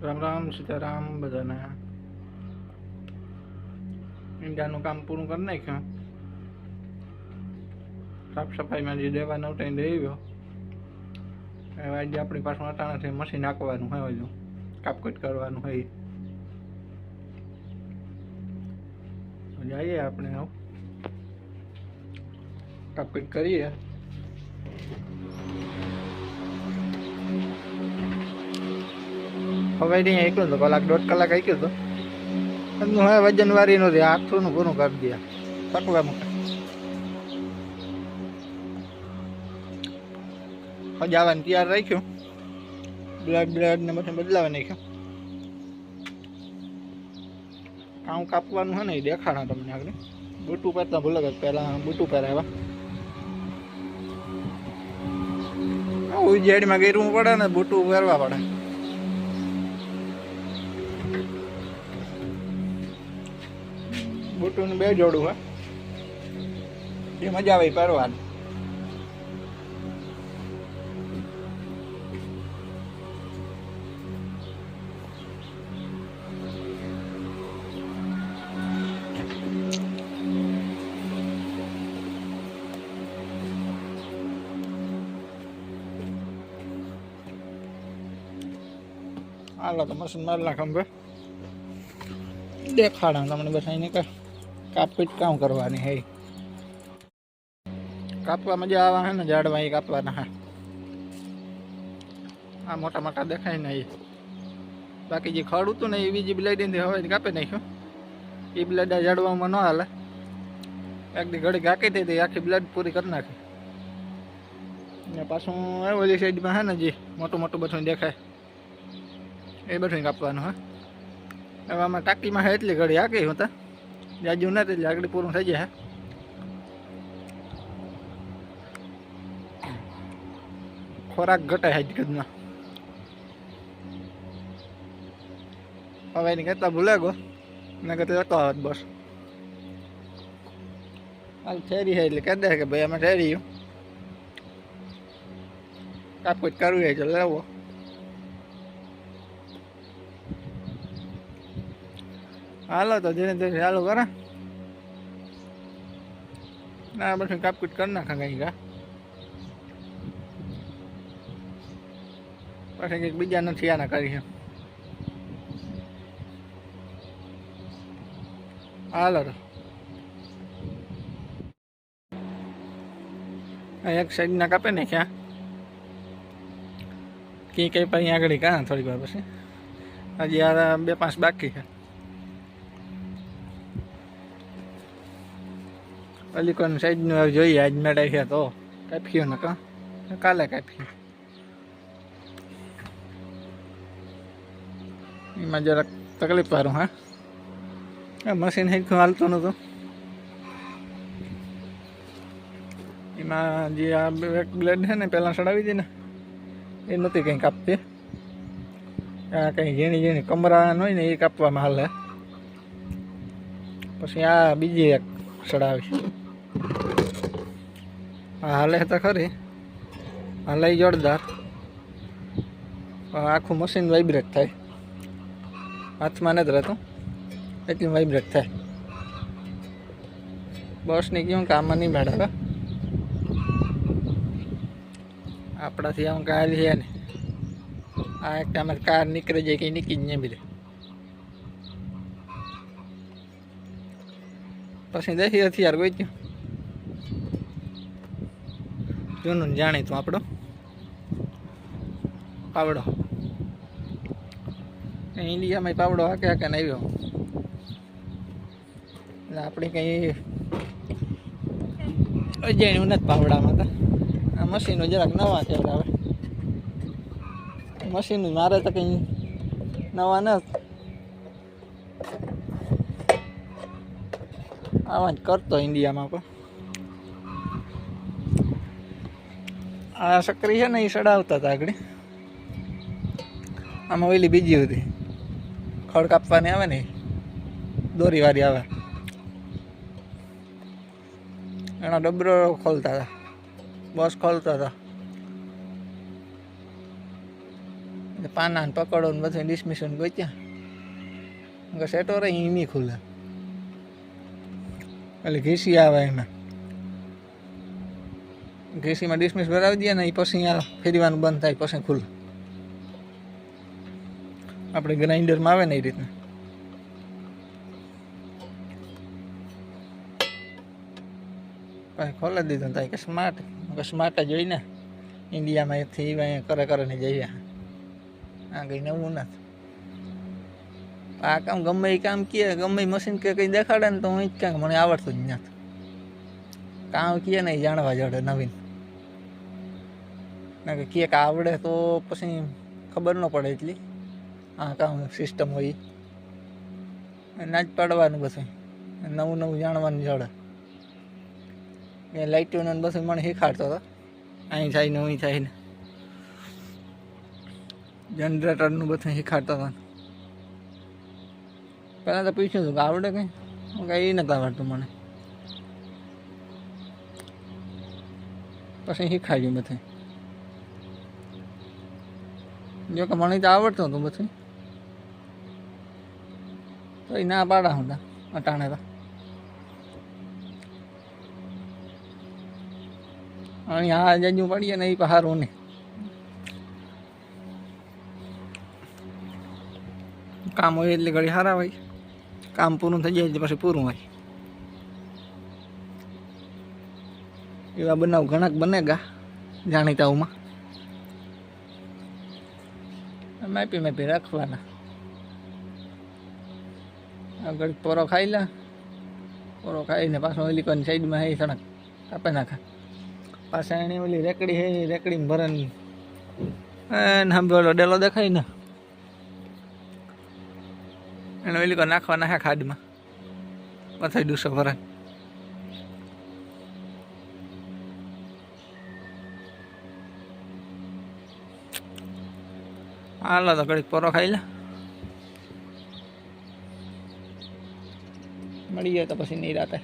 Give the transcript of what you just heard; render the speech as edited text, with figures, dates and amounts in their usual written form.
राम राम सीताराम बधाने ઈંડાનું કામ પૂરું કરી નાખ્યું। સાફ સફાઈમાં જે દેવાનો ટાઈમ દઈ ગયો હવે આજે આપણી પાસે અટાણાથી મશીન નાખવાનું હોય હજુ કાપકૂટ કરવાનું હોય જઈએ આપણે કાપકૂટ કરીએ। હવે નહીં આપ્યું તો કલાક દોઢ કલાક આવી ગયો તો હવે વજન વારી નું આખું પૂરું કરી દે પકવા મૂકે સજાવાનું તૈયાર રાખ્યું બ્લડ ને બધું બદલાવા નાખ્યું। કામ કાપવાનું છે ને એ દેખાડા તમને આગળ બૂટું પહેરતા ભૂલે ગયો પહેલાં બૂટું પહેરાવ્યા ઉજેડમાં ગેરવું પડે ને બૂટું પહેરવા પડે। બૂટું બે જોડું હોય જે મજા આવે પહેરવાની। હાલો તો મશીન મારી નાખ ખંભે દેખાડા તમને બધાને કે કાપકૂટ કામ કરવાની હે કાપવા મજા આવે હે ને ઝાડવા એ કાપવાના હે આ મોટા મોટા દેખાય ને એ બાકી જે ખડ હતું ને એ બીજી બ્લેડથી હવે કાપી નાખ્યું એ બ્લેડ ઝાડવામાં ન હાલે એક દી ઘડી કાકી દઈ આખી બ્લેડ પૂરી કરી નાખી ને પાછું ઓલી સાઈડમાં હે ને જે મોટું મોટું બધું દેખાય એ બધું કાપવાનું હા હવે આમાં ટાંકીમાં હે એટલી ઘડી આકી હું જાજુ નથી એટલે આગળ પૂરું થઈ જાય ખોરાક ઘટાય હજકદમાં હવે એની કહેતા ભૂલે ગો ને કહેતા જતો આવત બસ હાલ ઠેરી છે એટલે કહી દે કે ભાઈ અમે ઠેરી કાપકૂટ કરવી હોય તો લેવો હાલો તો ધીરે ધીરે ચાલુ કરે ના બધું કાપકૂટ કરી નાખા કઈ કા પછી કંઈક બીજા નથી આના કરી હાલો તો એક સાઈડ ના કાપે ને ક્યાં કઈ કઈ પછી આગળ કાં થોડીક વાર પછી હજી આ 2-5 બાકી છે અલીકોન સાઈડનું જોઈએ આજ મેળાઈ છે તો કાપ્યું ને કાલે કાપ્યું એમાં જરાક તકલીફ વાળું હા મશીન હેરખું હાલતું નહોતું એમાં જે આ એક બ્લેડ છે ને પહેલાં ચડાવી હતી ને એ નહોતી કંઈ કાપતી આ કંઈ ઝીણી ઝીણી કમરા હોય ને એ કાપવામાં હાલે પછી આ બીજી એક ચડાવી હાલે તો ખરી હાલે જોરદાર આખું મશીન વાઇબ્રેટ થાય હાથમાં નથી રહેતું એટલું વાઇબ્રેટ થાય બસની કેવું કામમાં નહીં મેળવે આપણાથી આમ કાર છે ને આ એક અમારે કાર નીકળી જાય કંઈ નીકળી જ નહીં બીજે પછી દેખી હથિયાર કોઈ ગયું જૂનું જાણીતું આપણો પાવડો ઇન્ડિયામાં પાવડો હાકે હાકે ને આવ્યો એટલે આપણે કંઈ અજાણ્યું નથી પાવડામાં તો આ મશીનો જરાક નવા છે હવે મશીન મારે તો કંઈ નવા નથી આવા જ કરતો ઇન્ડિયામાં પણ આ સક્રી છે ને એ સડાવતા હતા આગળ આમાં ઓલી બીજી હતી ખડ કાપવાની આવે ને દોરીવાળી આવે એનો ડબરો ખોલતા હતા બસ ખોલતા હતા પાના ને પકડો ને બધું ડિસમિશન ગોત્યા સેટો રહે એમી ખુલે એટલે ઘીસી આવે એમાં ઘીસીમાં ડિસમિસ ભરાવી દઈએ ને એ પછી આ ફેરવાનું બંધ થાય પછી ખુલે આપણે ગ્રાઇન્ડરમાં આવે ને એ રીતના પછી ખોલી દીધું થાય કે સ્માર્ટ જ હોય ને ઇન્ડિયામાં એથી અહીંયા કરે ને જઈએ આ કંઈ નવું નથી આ કામ ગમે એ કામ કહે ગમે એ મશીન કે કંઈ દેખાડે ને તો હું જ ક્યાંક મને આવડતું જ નથી કામ કહે ને એ જાણવા જડે નવીન ના કે ક્યાંક આવડે તો પછી ખબર ન પડે એટલી આ કામ સિસ્ટમ હોય ના જ પાડવાનું બધું નવું જાણવાનું જડે એ લાઇટોને બધું મને શીખાડતો હતો અહીં થાય ને અહીં થાય ને જનરેટરનું બધું શીખાડતો હતો પહેલાં તો પૂછ્યું હતું કે આવડે કંઈ એ નથી આવડતું મને પછી શીખાડ્યું બધું જો કે મને તો આવડતું હતું બધું તો એ ના પાડા હતા અટાણે તો અહીંયા જજુ પડીએ ને એ પહાડું ને કામ હોય એટલે ઘડી સારા હોય કામ પૂરું થઈ જાય એટલે પછી પૂરું હોય એવા બનાવ ઘણા બનેગા જાણીતાઓમાં માપી રાખવાના ઘડી પોરો ખાઈ લે પોરો ખાઈને પાછો ઓલી કોની સાઈડમાં હે સડક કાપે નાખા પાછા એની ઓલી રેકડી હે રેકડીમાં ભરે ને હંભે ઓલો ડેલો દેખાય ને એને ઓલી કો નાખવાના હે ખાડમાં પથાઈ ડૂસો ભરે હાલો તો ઘડીક પોરો ખાઈ લે મળીએ તો પછી નહીં રાતે